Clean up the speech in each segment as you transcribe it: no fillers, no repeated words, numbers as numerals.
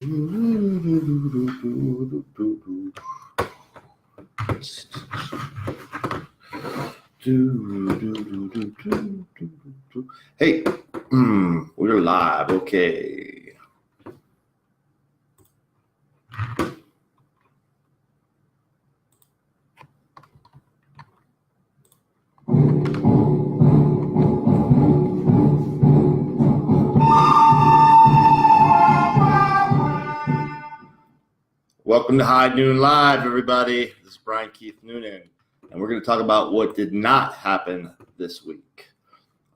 Hey, we're live. Okay. Welcome to High Noon Live, everybody. This is Brian Keith Noonan, and we're going to talk about what did not happen this week.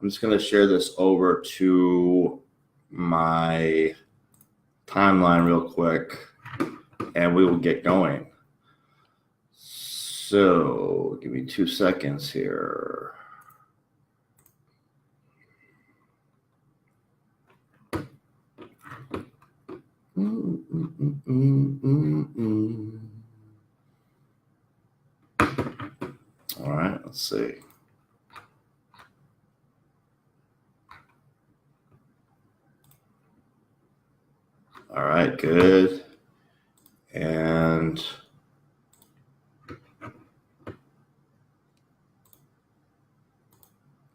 I'm just going to share this over to my timeline real quick, and we will get going. So give me 2 seconds here. All right, let's see. All right, good. And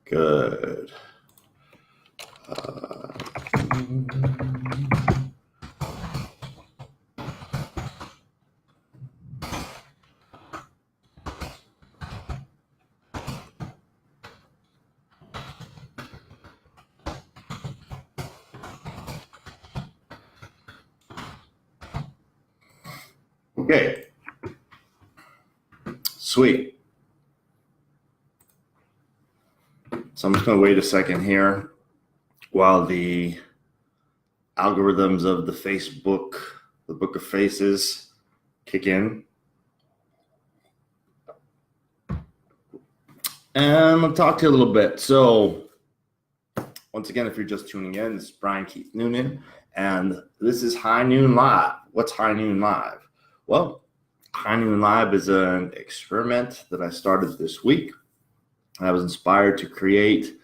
good. Okay. Sweet. So I'm just going to wait a second here while the algorithms of the Facebook, the Book of Faces, kick in. And I'll talk to you a little bit. So once again, if you're just tuning in, this is Brian Keith Noonan, and this is High Noon Live. What's High Noon Live? Well, High Noon Live is an experiment that I started this week. I was inspired to create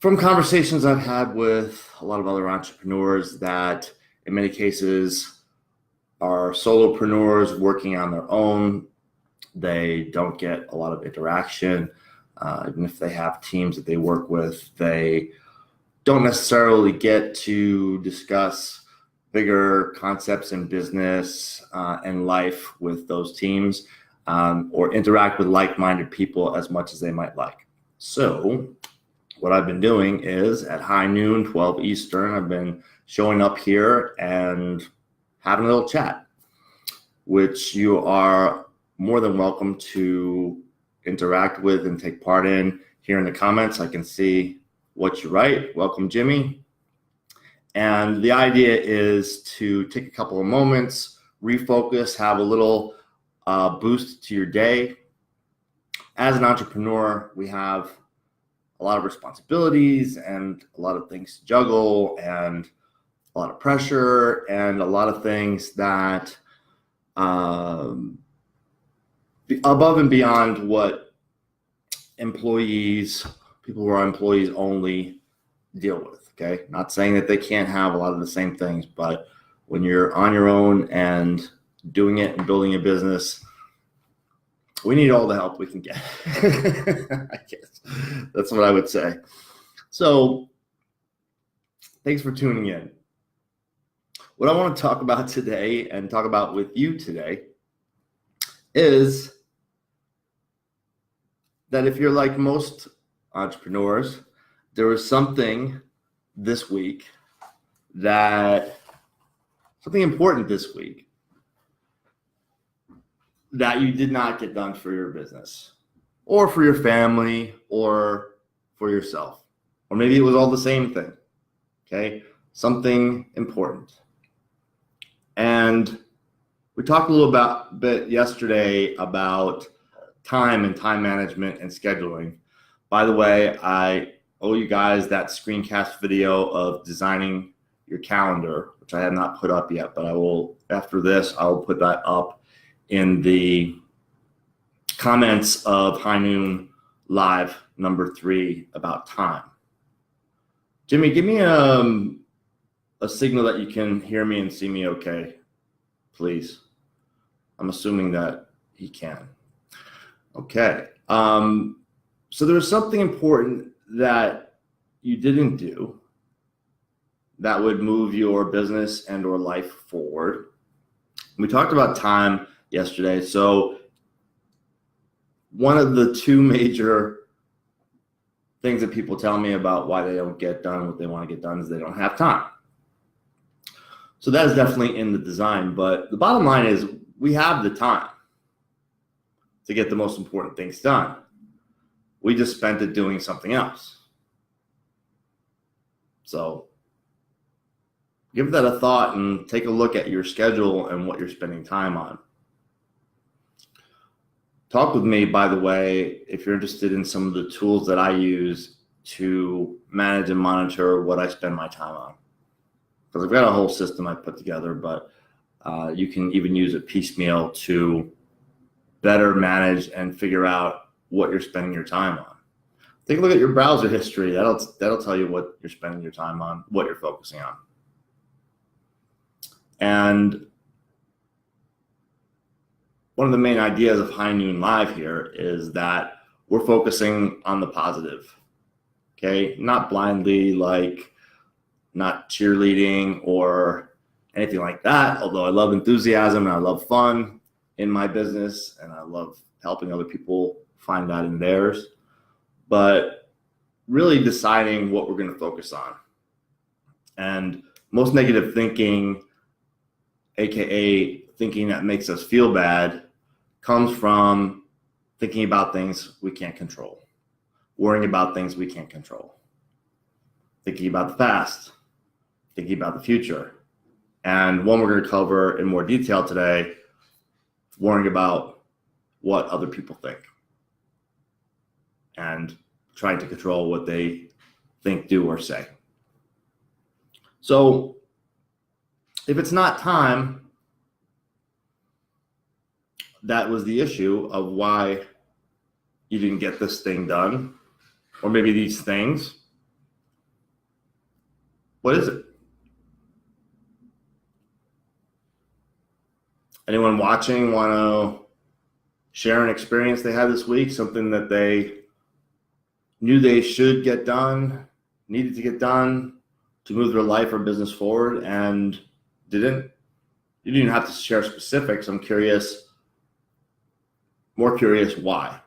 from conversations I've had with a lot of other entrepreneurs that in many cases are solopreneurs working on their own. They don't get a lot of interaction. Even if they have teams that they work with, they don't necessarily get to discuss bigger concepts in business and life with those teams or interact with like-minded people as much as they might like. So what I've been doing is at high noon, 12 Eastern, I've been showing up here and having a little chat, which you are more than welcome to interact with and take part in. Here in the comments, I can see what you write. Welcome, Jimmy. And the idea is to take a couple of moments, refocus, have a little boost to your day. As an entrepreneur, we have a lot of responsibilities and a lot of things to juggle and a lot of pressure and a lot of things that above and beyond what employees, people who are employees only, deal with. Okay, not saying that they can't have a lot of the same things, but when you're on your own and doing it and building a business, we need all the help we can get. I guess that's what I would say. So thanks for tuning in. What I want to talk about today and talk about with you today is that if you're like most entrepreneurs, there was something this week something important this week that you did not get done for your business or for your family or for yourself. Or maybe it was all the same thing, okay? Something important. And we talked a little bit yesterday about time and time management and scheduling. By the way, I owe you guys that screencast video of designing your calendar, which I have not put up yet, but I will, after this, I will put that up in the comments of High Noon Live number 3 about time. Jimmy, give me a signal that you can hear me and see me okay, please? I'm assuming that he can. Okay. So there was something important that you didn't do that would move your business and or life forward. We talked about time yesterday. So one of the two major things that people tell me about why they don't get done what they want to get done is they don't have time. So that is definitely in the design, but the bottom line is we have the time to get the most important things done. We just spent it doing something else. So give that a thought and take a look at your schedule and what you're spending time on. Talk with me, by the way, if you're interested in some of the tools that I use to manage and monitor what I spend my time on. Because I've got a whole system I put together, but you can even use it piecemeal to better manage and figure out what you're spending your time on. Take a look at your browser history. That'll tell you what you're spending your time on, what you're focusing on. And one of the main ideas of High Noon Live here is that we're focusing on the positive, okay? Not blindly, like not cheerleading or anything like that, although I love enthusiasm and I love fun in my business and I love helping other people find that in theirs, but really deciding what we're going to focus on. And most negative thinking, aka thinking that makes us feel bad, comes from thinking about things we can't control, worrying about things we can't control, thinking about the past, thinking about the future. And one we're going to cover in more detail today, worrying about what other people think and trying to control what they think, do, or say. So if it's not time, that was the issue of why you didn't get this thing done, or maybe these things. What is it? Anyone watching want to share an experience they had this week, something that they knew they should get done, needed to get done to move their life or business forward and didn't? You didn't have to share specifics. I'm curious, more curious why.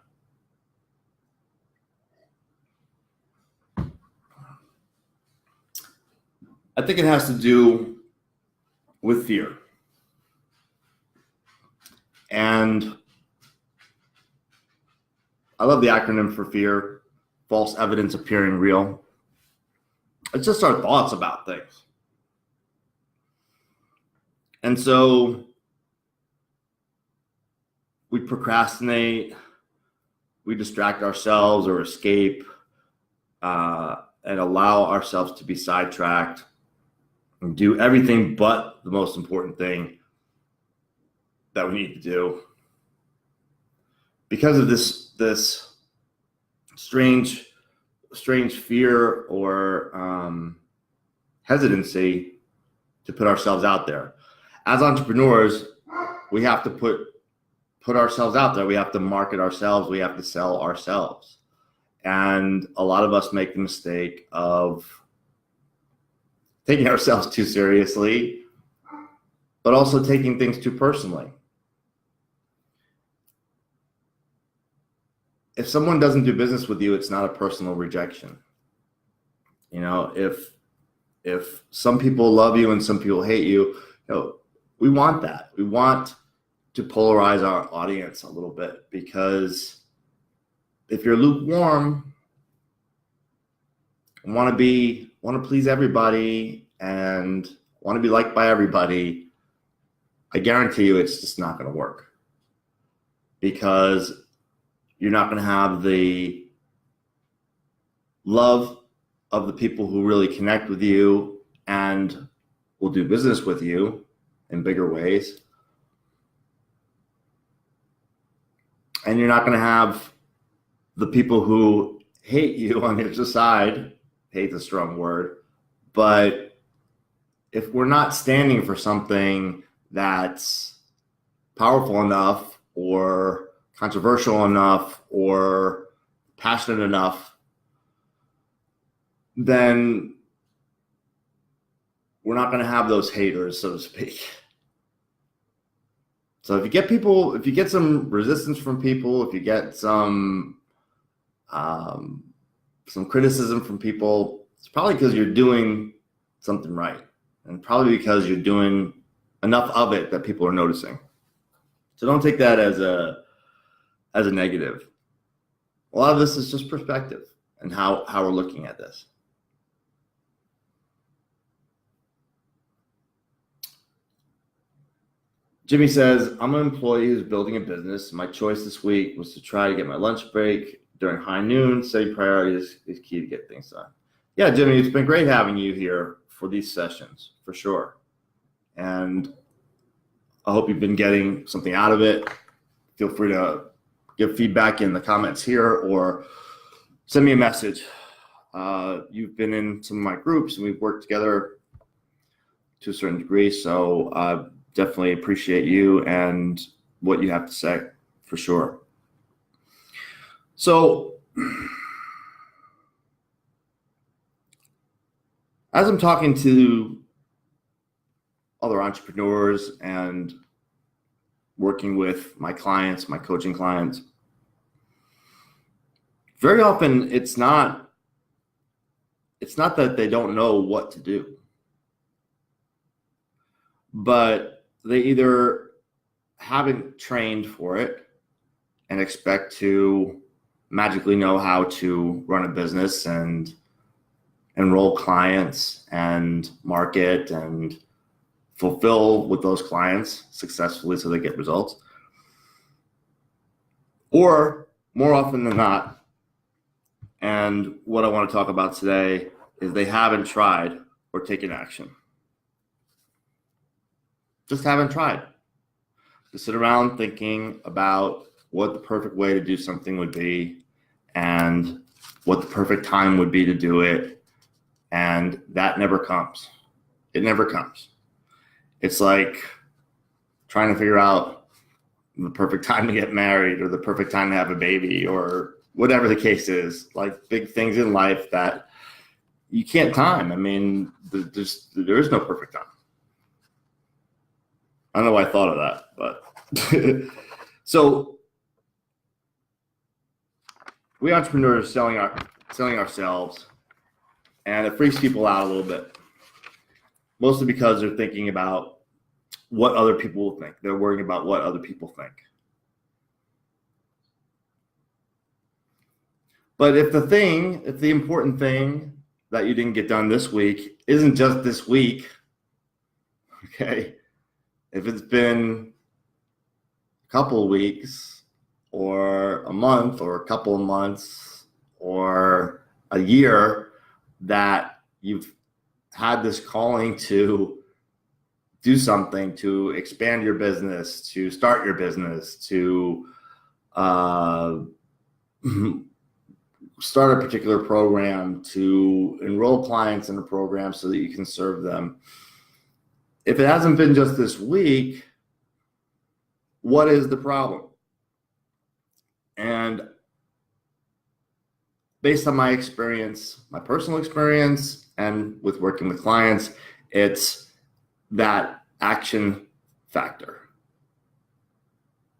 I think it has to do with fear. And I love the acronym for fear, false evidence appearing real. It's just our thoughts about things. And so we procrastinate, we distract ourselves or escape, and allow ourselves to be sidetracked and do everything but the most important thing that we need to do. Because of this strange fear or hesitancy to put ourselves out there. As entrepreneurs, we have to put ourselves out there. We have to market ourselves. We have to sell ourselves. And a lot of us make the mistake of taking ourselves too seriously, but also taking things too personally. If someone doesn't do business with you, it's not a personal rejection. You know, if some people love you and some people hate you, we want that. We want to polarize our audience a little bit, because if you're lukewarm and want to please everybody and want to be liked by everybody, I guarantee you it's just not going to work, because you're not going to have the love of the people who really connect with you and will do business with you in bigger ways. And you're not going to have the people who hate you on the other side. Hate's a strong word, but if we're not standing for something that's powerful enough or controversial enough or passionate enough, then we're not going to have those haters, so to speak. So if you get some resistance from people, if you get some criticism from people, it's probably because you're doing something right, and probably because you're doing enough of it that people are noticing. So don't take that as a negative. A lot of this is just perspective and how we're looking at this. Jimmy says, I'm an employee who's building a business. My choice this week was to try to get my lunch break during high noon. Setting priorities is key to get things done. Yeah, Jimmy, it's been great having you here for these sessions, for sure. And I hope you've been getting something out of it. Feel free to give feedback in the comments here or send me a message. You've been in some of my groups and we've worked together to a certain degree. So definitely appreciate you and what you have to say, for sure. So as I'm talking to other entrepreneurs and working with my clients, my coaching clients, very often it's not that they don't know what to do, but they either haven't trained for it and expect to magically know how to run a business and enroll clients and market and fulfill with those clients successfully so they get results. Or more often than not, and what I want to talk about today is they haven't tried or taken action. Just haven't tried. To sit around thinking about what the perfect way to do something would be and what the perfect time would be to do it. And that never comes. It never comes. It's like trying to figure out the perfect time to get married or the perfect time to have a baby or whatever the case is, like big things in life that you can't time. I mean, there is no perfect time. I don't know why I thought of that, but so we entrepreneurs selling ourselves, and it freaks people out a little bit, mostly because they're thinking about what other people will think. They're worrying about what other people think. But if the important thing that you didn't get done this week isn't just this week, okay? If it's been a couple of weeks or a month or a couple of months or a year that you've had this calling to do something, to expand your business, to start your business, to start a particular program, to enroll clients in a program so that you can serve them. If it hasn't been just this week, what is the problem? And based on my experience, my personal experience, and with working with clients, it's that action factor.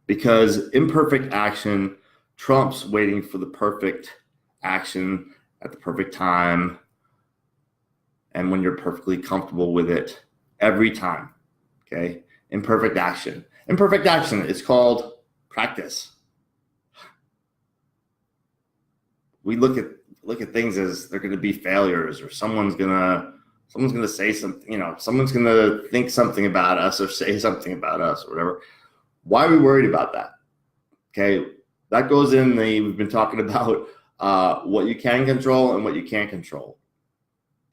Because imperfect action trumps waiting for the perfect action at the perfect time and when you're perfectly comfortable with it every time. Okay? Imperfect action. Imperfect action is called practice. We look at things as they're going to be failures, or someone's going to say something, someone's going to think something about us or say something about us or whatever. Why are we worried about that? Okay, that goes in we've been talking about what you can control and what you can't control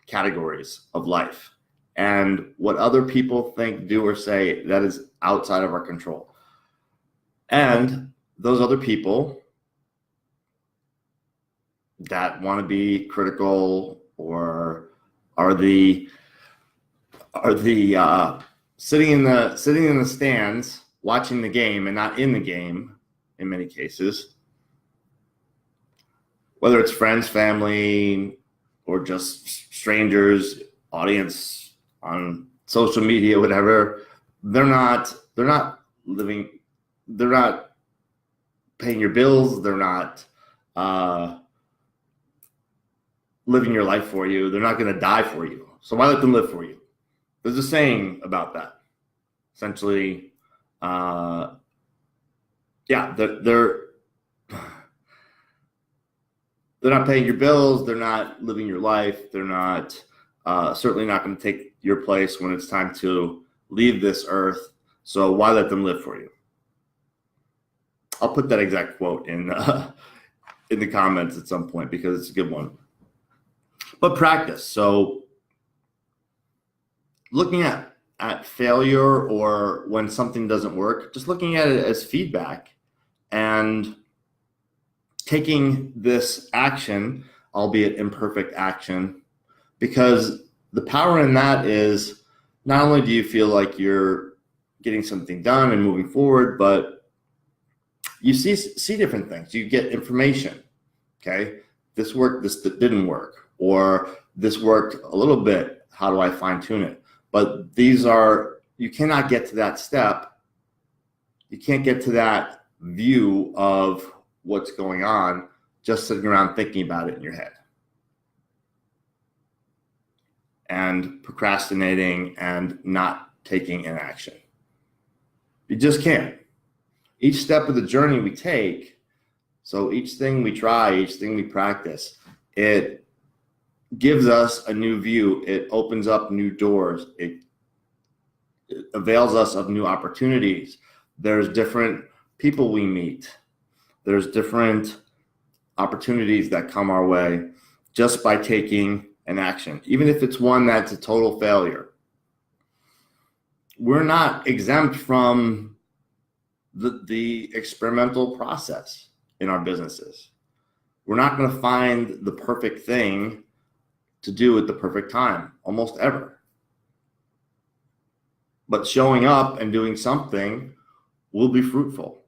categories of life, and what other people think, do, or say, that is outside of our control. And those other people that want to be critical or are the are the sitting in the stands watching the game and not in the game in many cases, whether it's friends, family, or just strangers, audience on social media, whatever. They're not living, they're not paying your bills, they're not living your life for you, they're not going to die for you. So why let them live for you? There's a saying about that. Essentially, they're not paying your bills, they're not living your life, they're not certainly not going to take your place when it's time to leave this earth. So why let them live for you? I'll put that exact quote in the comments at some point because it's a good one. But practice. So looking at failure or when something doesn't work, just looking at it as feedback and taking this action, albeit imperfect action, because the power in that is not only do you feel like you're getting something done and moving forward, but you see different things. You get information. Okay, this worked, this didn't work, or this worked a little bit. How do I fine tune it? But you cannot get to that step. You can't get to that view of what's going on just sitting around thinking about it in your head and procrastinating and not taking an action. You just can't. Each step of the journey we take, so each thing we try, each thing we practice, it gives us a new view. It opens up new doors. It avails us of new opportunities. There's different people we meet. There's different opportunities that come our way just by taking an action, even if it's one that's a total failure. We're not exempt from the experimental process in our businesses. We're not going to find the perfect thing to do at the perfect time, almost ever. But showing up and doing something will be fruitful.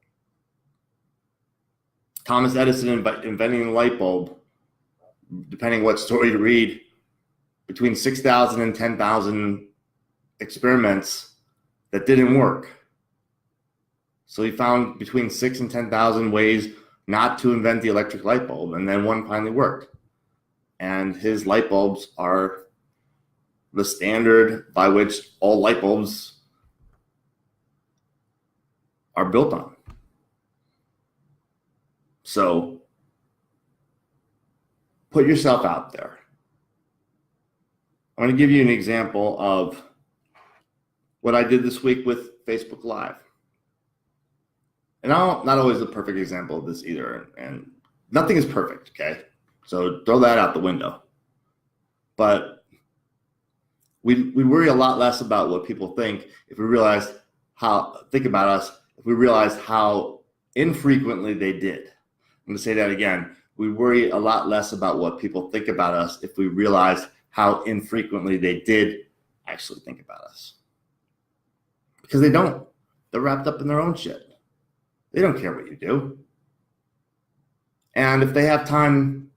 Thomas Edison inventing the light bulb, depending what story you read, between 6,000 and 10,000 experiments that didn't work. So he found between 6,000 and 10,000 ways not to invent the electric light bulb, and then one finally worked. And his light bulbs are the standard by which all light bulbs are built on. So put yourself out there. I'm going to give you an example of what I did this week with Facebook Live. And I'm not always a perfect example of this either. And nothing is perfect, okay? So throw that out the window. But we worry a lot less about what people think if we realize if we realize how infrequently they did. I'm going to say that again. We worry a lot less about what people think about us if we realize how infrequently they did actually think about us. Because they don't. They're wrapped up in their own shit. They don't care what you do. And if they have time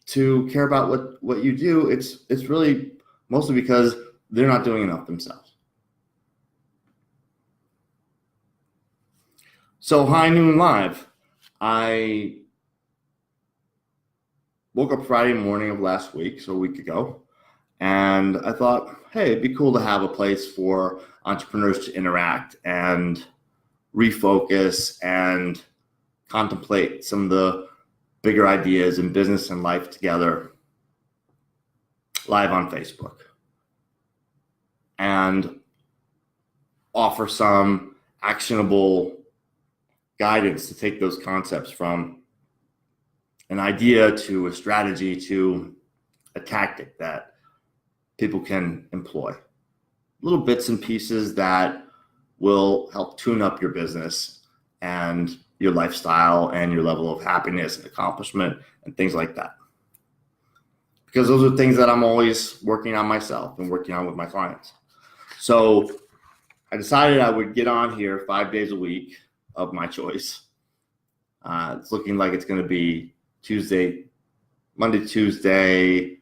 to care about what you do, it's really mostly because they're not doing enough themselves. So High Noon Live, I woke up Friday morning of last week, so a week ago, and I thought, hey, it'd be cool to have a place for entrepreneurs to interact and refocus and contemplate some of the bigger ideas in business and life together live on Facebook and offer some actionable guidance to take those concepts from an idea to a strategy to a tactic that people can employ. Little bits and pieces that will help tune up your business and your lifestyle and your level of happiness and accomplishment and things like that. because those are things that I'm always working on myself and working on with my clients. So I decided I would get on here 5 days a week of my choice. It's looking like it's going to be Monday, Tuesday,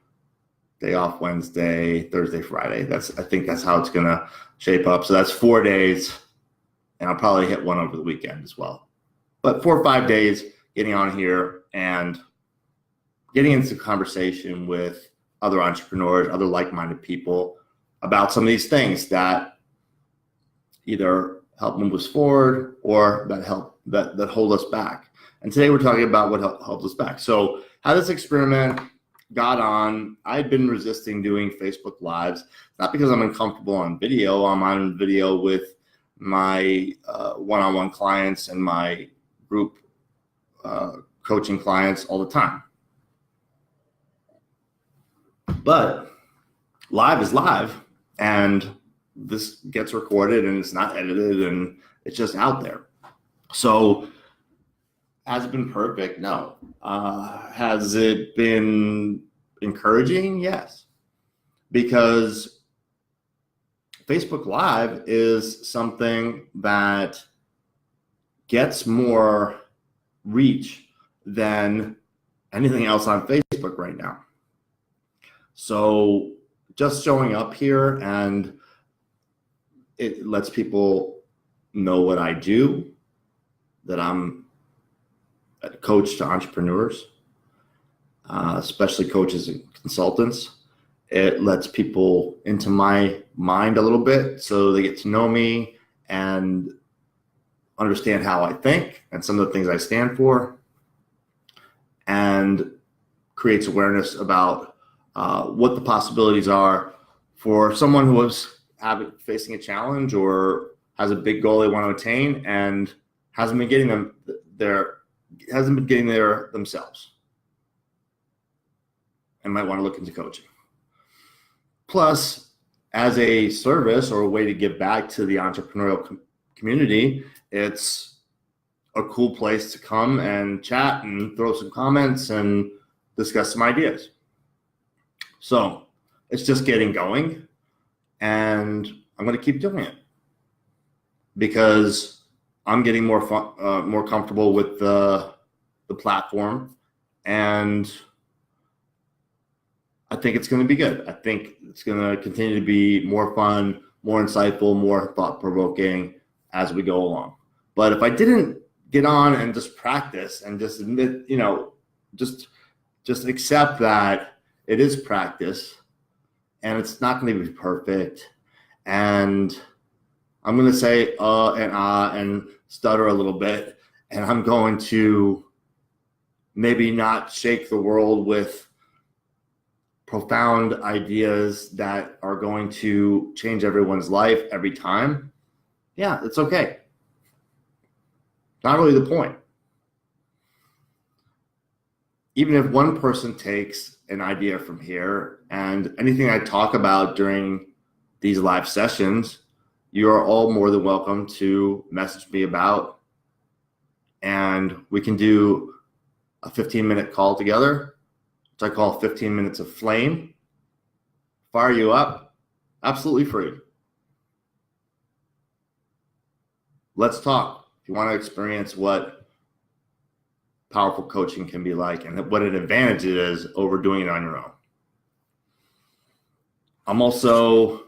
day off Wednesday, Thursday, Friday. I think that's how it's going to shape up. So that's 4 days, and I'll probably hit one over the weekend as well. But 4 or 5 days getting on here and getting into conversation with other entrepreneurs, other like-minded people about some of these things that either help move us forward or that hold us back. And today we're talking about what holds us back. So how this experiment got on, I've been resisting doing Facebook Lives, not because I'm uncomfortable on video. I'm on video with my one-on-one clients and my group coaching clients all the time. But live is live, and this gets recorded and it's not edited and it's just out there. So has it been perfect? No. Has it been encouraging? Yes. Because Facebook Live is something that gets more reach than anything else on Facebook right now. So just showing up here, and it lets people know what I do, that I'm a coach to entrepreneurs, especially coaches and consultants. It lets people into my mind a little bit so they get to know me and understand how I think and some of the things I stand for, and creates awareness about what the possibilities are for someone who is facing a challenge or has a big goal they want to attain and hasn't been getting there themselves, and might want to look into coaching. Plus, as a service or a way to give back to the entrepreneurial community, it's a cool place to come and chat and throw some comments and discuss some ideas. So it's just getting going, and I'm going to keep doing it because I'm getting more comfortable with the platform, and I think it's going to be good. I think it's going to continue to be more fun, more insightful, more thought-provoking as we go along. But if I didn't get on and just practice and just admit, just accept that it is practice and it's not going to be perfect, and I'm going to say and stutter a little bit, and I'm going to maybe not shake the world with profound ideas that are going to change everyone's life every time. Yeah, it's okay. Not really the point. Even if one person takes an idea from here, and anything I talk about during these live sessions, you are all more than welcome to message me about, and we can do a 15-minute call together, which I call 15 minutes of flame. Fire you up, absolutely free. Let's talk. If you want to experience what powerful coaching can be like and what an advantage it is over doing it on your own. I'm also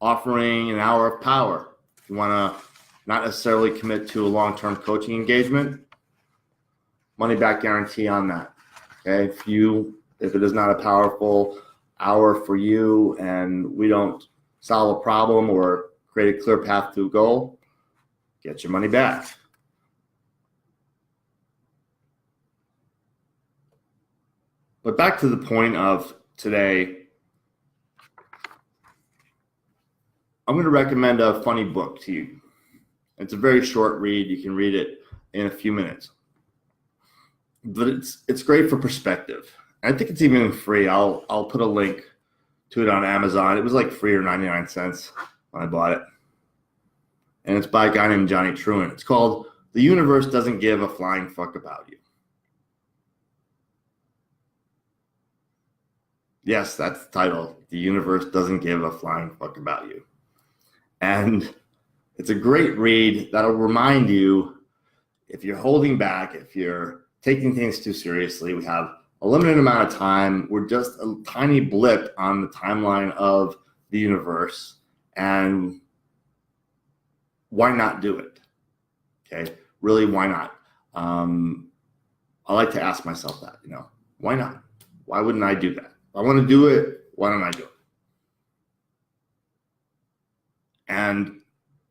offering an hour of power. If you want to not necessarily commit to a long-term coaching engagement, money back guarantee on that. Okay, if it is not a powerful hour for you and we don't solve a problem or create a clear path to a goal, get your money back. But back to the point of today, I'm going to recommend a funny book to you. It's a very short read. You can read it in a few minutes. But it's great for perspective. I think it's even free. I'll put a link to it on Amazon. It was like free or 99 cents when I bought it. And it's by a guy named Johnny Truant. It's called The Universe Doesn't Give a Flying Fuck About You. Yes, that's the title. The universe doesn't give a flying fuck about you. And it's a great read that'll remind you, if you're holding back, if you're taking things too seriously, we have a limited amount of time. We're just a tiny blip on the timeline of the universe. And why not do it? Okay, really, why not? I like to ask myself that, why not? Why wouldn't I do that? If I want to do it, why don't I do it? And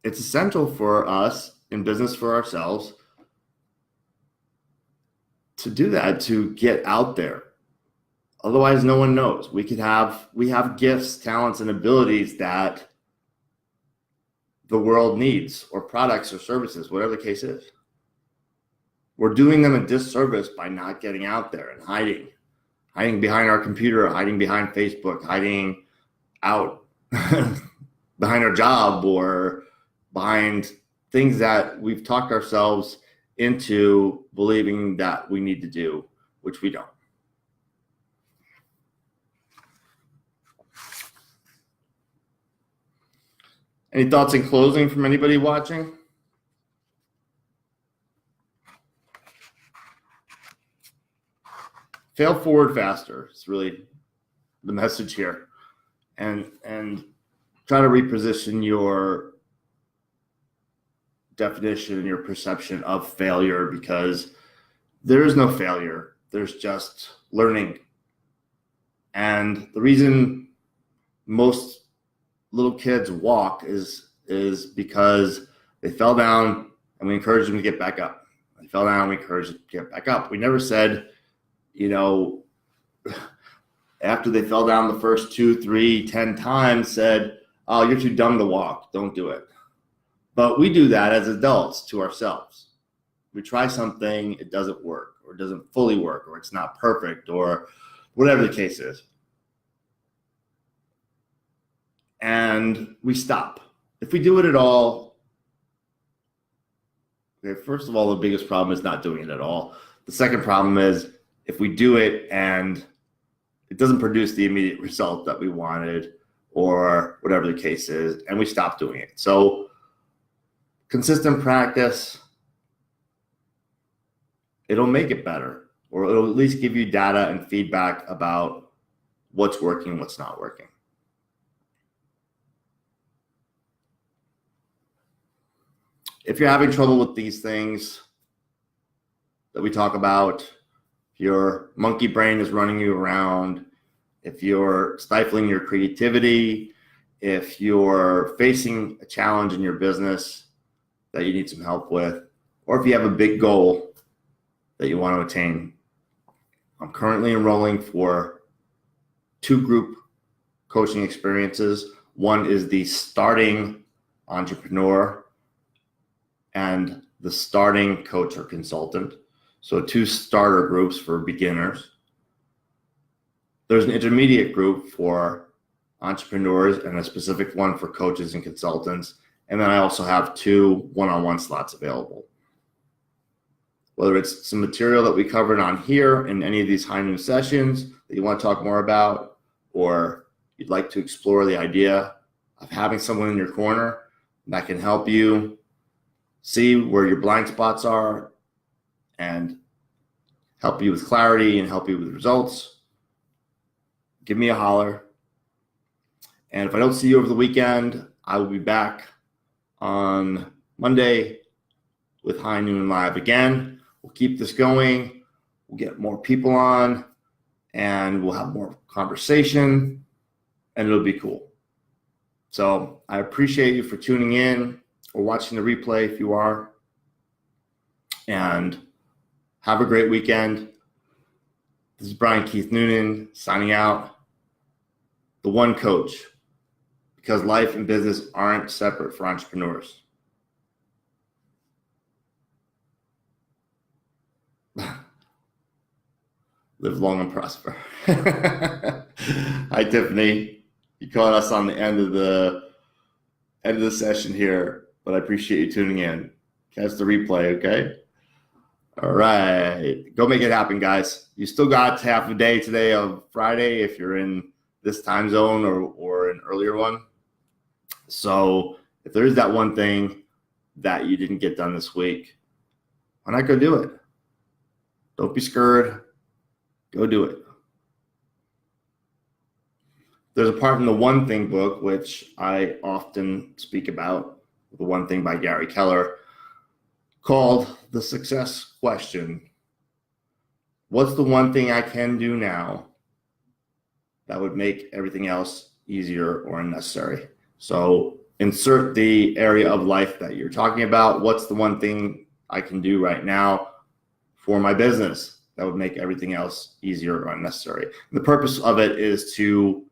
it's essential for us in business, for ourselves, to do that, to get out there. Otherwise, no one knows. We have gifts, talents, and abilities that the world needs, or products or services, whatever the case is. We're doing them a disservice by not getting out there and hiding behind our computer, hiding behind Facebook, hiding out behind our job, or behind things that we've talked ourselves into believing that we need to do, which we don't. Any thoughts in closing from anybody watching? Fail forward faster. It's really the message here. And try to reposition your definition and your perception of failure, because there is no failure. There's just learning. And the reason most little kids walk is because they fell down and we encourage them to get back up. They fell down, we encourage them to get back up. We never said, after they fell down the first 2, 3, 10 times, said, oh, you're too dumb to walk, don't do it. But we do that as adults to ourselves. We try something, it doesn't work, or it doesn't fully work, or it's not perfect, or whatever the case is. And we stop. If we do it at all, okay, first of all, the biggest problem is not doing it at all. The second problem is if we do it and it doesn't produce the immediate result that we wanted, or whatever the case is, and we stop doing it. So consistent practice, it'll make it better, or it'll at least give you data and feedback about what's working, what's not working. If you're having trouble with these things that we talk about, if your monkey brain is running you around, if you're stifling your creativity, if you're facing a challenge in your business that you need some help with, or if you have a big goal that you want to attain, I'm currently enrolling for 2 group coaching experiences. One is the starting entrepreneur and the starting coach or consultant. So 2 starter groups for beginners. There's an intermediate group for entrepreneurs and a specific one for coaches and consultants. And then I also have 2 one-on-one slots available. Whether it's some material that we covered on here in any of these high noon sessions that you want to talk more about, or you'd like to explore the idea of having someone in your corner that can help you see where your blind spots are and help you with clarity and help you with results, give me a holler. And if I don't see you over the weekend, I will be back on Monday with High Noon Live again. We'll keep this going. We'll get more people on, and we'll have more conversation, and it'll be cool. So I appreciate you for tuning in or watching the replay if you are. And have a great weekend. This is Brian Keith Noonan signing out. The One Coach, because life and business aren't separate for entrepreneurs. Live long and prosper. Hi, Tiffany. You caught us on the end of the session here, but I appreciate you tuning in. Catch the replay, okay? All right. Go make it happen, guys. You still got half a day today of Friday if you're in this time zone or an earlier one. So if there is that one thing that you didn't get done this week, why not go do it? Don't be scared. Go do it. There's a part in the One Thing book, which I often speak about, the One Thing by Gary Keller, called The Success Question. What's the one thing I can do now that would make everything else easier or unnecessary? So insert the area of life that you're talking about. What's the one thing I can do right now for my business that would make everything else easier or unnecessary? And the purpose of it is to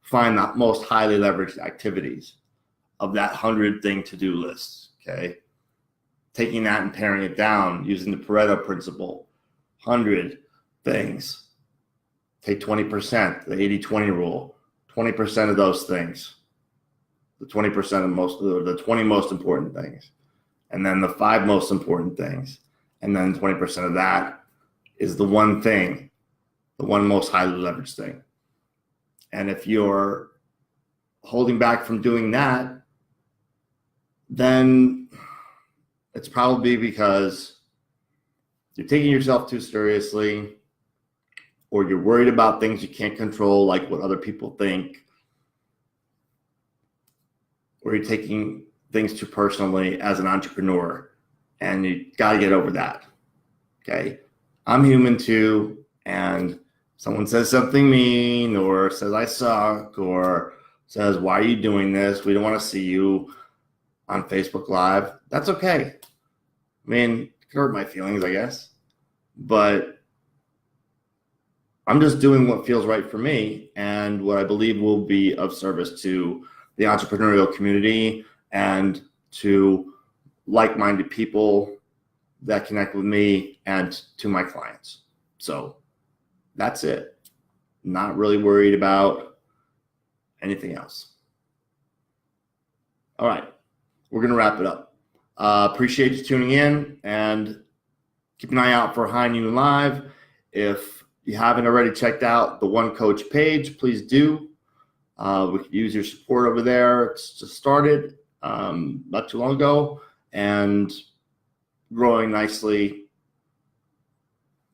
find the most highly leveraged activities of that 100-thing to-do list, okay? Taking that and paring it down using the Pareto principle, 100 things. Take 20%, the 80-20 rule, 20% of those things, the 20% of the 20 most important things, and then the 5 most important things. And then 20% of that is the one thing, the one most highly leveraged thing. And if you're holding back from doing that, then it's probably because you're taking yourself too seriously, or you're worried about things you can't control, like what other people think, or you're taking things too personally as an entrepreneur, and you got to get over that. Okay. I'm human too. And someone says something mean or says I suck or says, why are you doing this? We don't want to see you on Facebook Live. That's okay. I mean, it can hurt my feelings, I guess. But I'm just doing what feels right for me and what I believe will be of service to the entrepreneurial community and to like-minded people that connect with me and to my clients. So that's it. Not really worried about anything else. All right, we're going to wrap it up. Appreciate you tuning in and keep an eye out for High Noon Live. If you haven't already checked out the One Coach page, please do. We could use your support over there. It's just started not too long ago and growing nicely.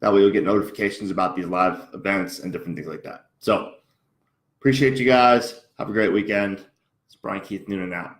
That way you'll get notifications about these live events and different things like that. So appreciate you guys. Have a great weekend. It's Brian Keith Noonan out.